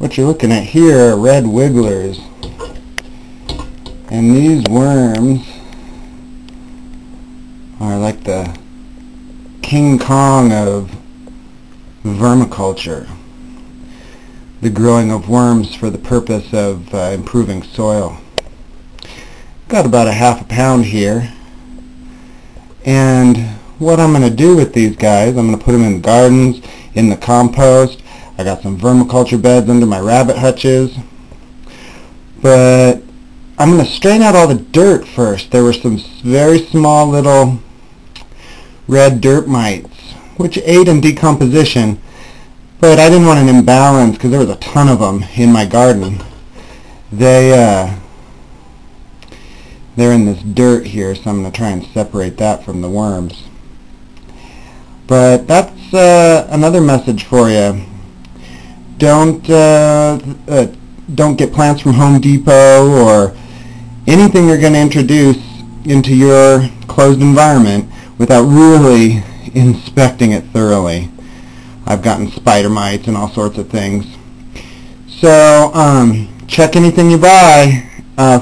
What you're looking at here are red wigglers, and these worms are like the King Kong of vermiculture, the growing of worms for the purpose of improving soil. Got about a half a pound here, and what I'm going to do with these guys, I'm going to put them in gardens, in the compost. I got some vermiculture beds under my rabbit hutches, but I'm going to strain out all the dirt first. There were some very small little red dirt mites which aid in decomposition, but I didn't want an imbalance because there was a ton of them in my garden. They're in this dirt here, so I'm going to try and separate that from the worms. But that's another message for you. Don't get plants from Home Depot or anything you're going to introduce into your closed environment without really inspecting it thoroughly. I've gotten spider mites and all sorts of things. So check anything you buy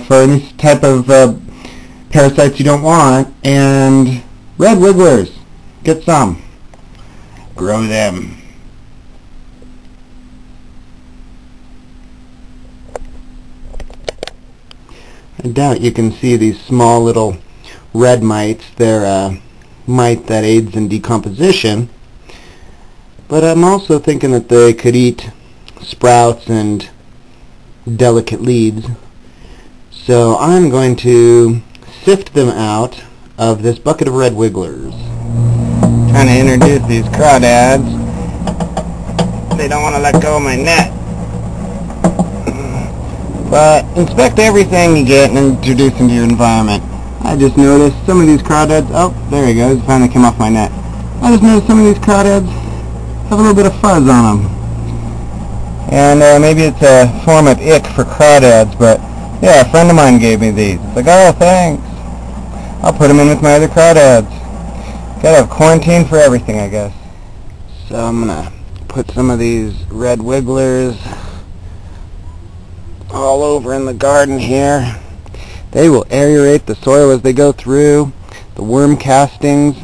for any type of parasites you don't want, and red wigglers, get some. Grow them. I doubt you can see these small little red mites. They're a mite that aids in decomposition, but I'm also thinking that they could eat sprouts and delicate leaves. So I'm going to sift them out of this bucket of red wigglers. Trying to introduce these crawdads. They don't want to let go of my net. But inspect everything you get and introduce into your environment. I just noticed some of these crawdads, oh, there he goes, finally came off my net. I just noticed some of these crawdads have a little bit of fuzz on them. And maybe it's a form of ick for crawdads, but yeah, a friend of mine gave me these. It's like, oh, thanks. I'll put them in with my other crawdads. Gotta have quarantine for everything, I guess. So I'm gonna put some of these red wigglers all over in the garden here. They will aerate the soil as they go through. The worm castings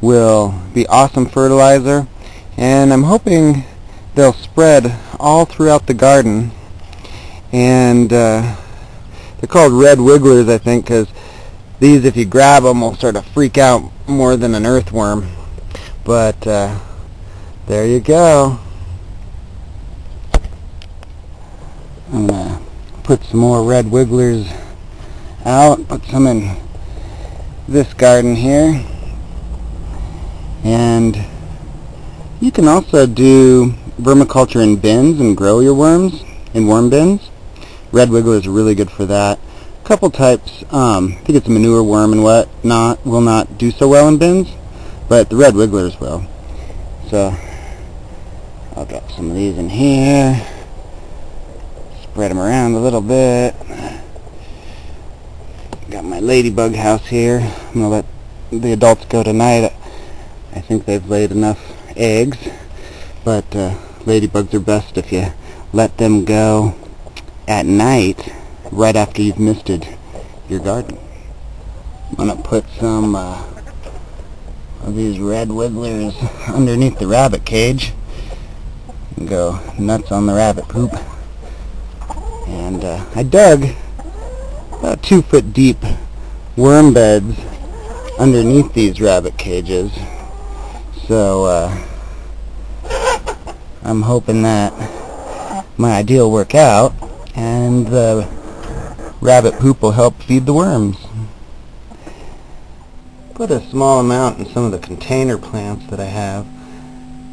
will be awesome fertilizer, and I'm hoping they'll spread all throughout the garden. And they're called red wigglers, I think, because these, if you grab them, will sort of freak out more than an earthworm. But there you go. I'm going to put some more red wigglers out, put some in this garden here. And you can also do vermiculture in bins and grow your worms in worm bins. Red wigglers are really good for that. A couple types, I think it's a manure worm and whatnot, will not do so well in bins, but the red wigglers will. So I'll drop some of these in here. Spread them around a little bit. Got my ladybug house here. I'm going to let the adults go tonight. I think they've laid enough eggs, but ladybugs are best if you let them go at night, right after you've misted your garden. I'm going to put some of these red wigglers underneath the rabbit cage and go nuts on the rabbit poop. And I dug about 2 foot deep worm beds underneath these rabbit cages, so I'm hoping that my idea will work out and the rabbit poop will help feed the worms. Put a small amount in some of the container plants that I have,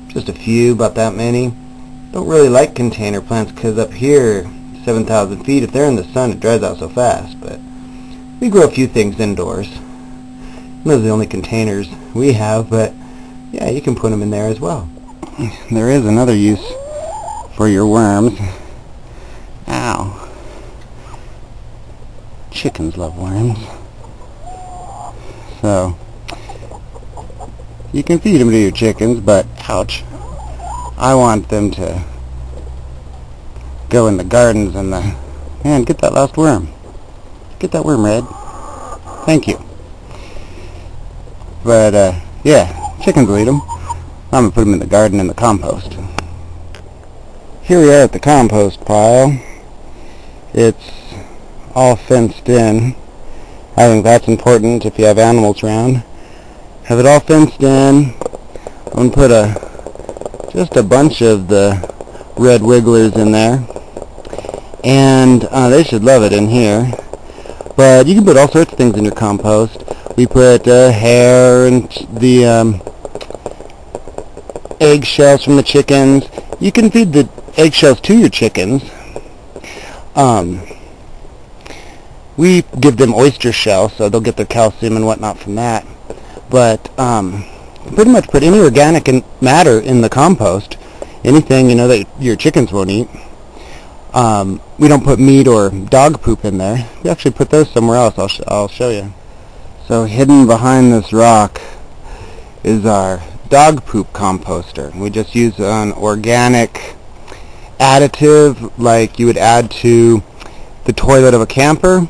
just a few, about that many. Don't really like container plants because up here 7,000 feet, if they're in the sun, it dries out so fast, but we grow a few things indoors. Those are the only containers we have, but yeah, you can put them in there as well. There is another use for your worms. Ow. Chickens love worms. So, you can feed them to your chickens, but ouch. I want them to go in the gardens and the... Man, get that last worm. Get that worm, Red. Thank you. But, yeah, chickens will eat them. I'm going to put them in the garden in the compost. Here we are at the compost pile. It's all fenced in. I think that's important if you have animals around. Have it all fenced in. I'm going to put just a bunch of the red wigglers in there. And they should love it in here. But you can put all sorts of things in your compost. We put hair and the eggshells from the chickens. You can feed the eggshells to your chickens. We give them oyster shells, so they'll get their calcium and whatnot from that. But pretty much put any organic matter in the compost. Anything, that your chickens won't eat. We don't put meat or dog poop in there. We actually put those somewhere else. I'll show you. So hidden behind this rock is our dog poop composter. We just use an organic additive like you would add to the toilet of a camper,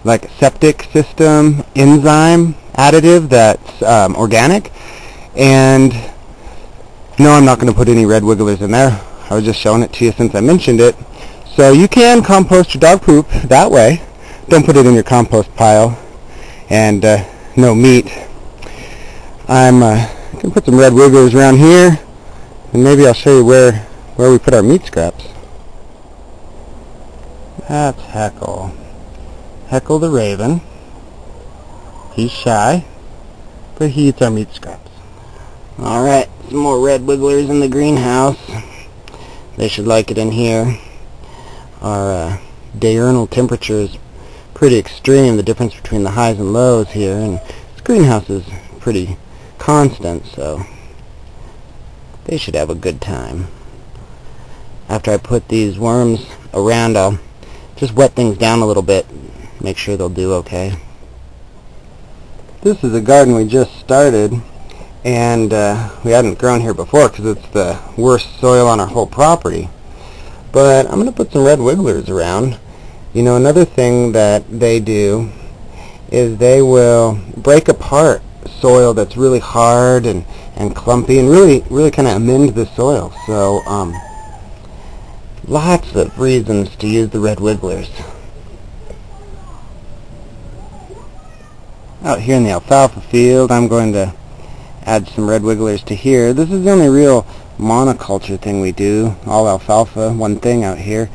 like a septic system enzyme additive that's organic. And no, I'm not going to put any red wigglers in there. I was just showing it to you since I mentioned it. So you can compost your dog poop that way. Don't put it in your compost pile. And no meat. I'm going to put some red wigglers around here, and maybe I'll show you where we put our meat scraps. That's Heckle. Heckle the raven. He's shy, but he eats our meat scraps. Alright, some more red wigglers in the greenhouse. They should like it in here. Our diurnal temperature is pretty extreme, the difference between the highs and lows here, and this greenhouse is pretty constant, so they should have a good time. After I put these worms around, I'll just wet things down a little bit, make sure they'll do okay. This is a garden we just started, and we hadn't grown here before because it's the worst soil on our whole property. But I'm going to put some red wigglers around. Another thing that they do is they will break apart soil that's really hard and clumpy and really kind of amend the soil. So lots of reasons to use the red wigglers. Out here in the alfalfa field, I'm going to add some red wigglers to here. This is the only real monoculture thing we do, all alfalfa, one thing out here,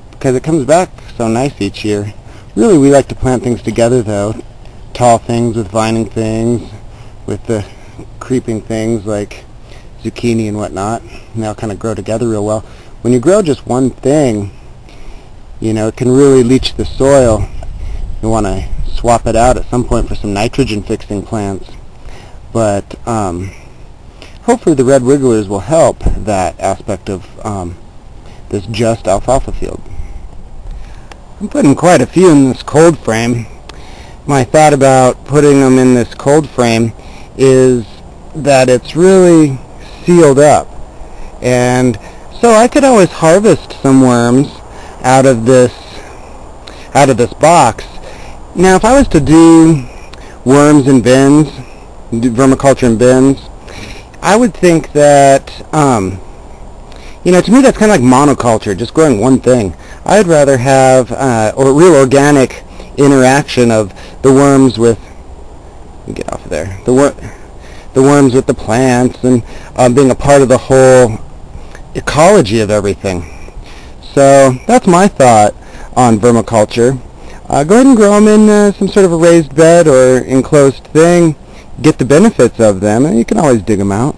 because it comes back so nice each year. Really, we like to plant things together though, tall things with vining things, with the creeping things like zucchini and whatnot, and they'll kind of grow together real well. When you grow just one thing, it can really leach the soil. You want to swap it out at some point for some nitrogen fixing plants. But hopefully the red wigglers will help that aspect of this just alfalfa field. I'm putting quite a few in this cold frame. My thought about putting them in this cold frame is that it's really sealed up, and so I could always harvest some worms out of this box. Now if I was to do worms in bins, do vermiculture in bins, I would think that to me that's kind of like monoculture, just growing one thing. I'd rather have a real organic interaction of the worms with, get off of there, the worms with the plants, and being a part of the whole ecology of everything. So that's my thought on vermiculture. Go ahead and grow them in some sort of a raised bed or enclosed thing. Get the benefits of them, and you can always dig them out.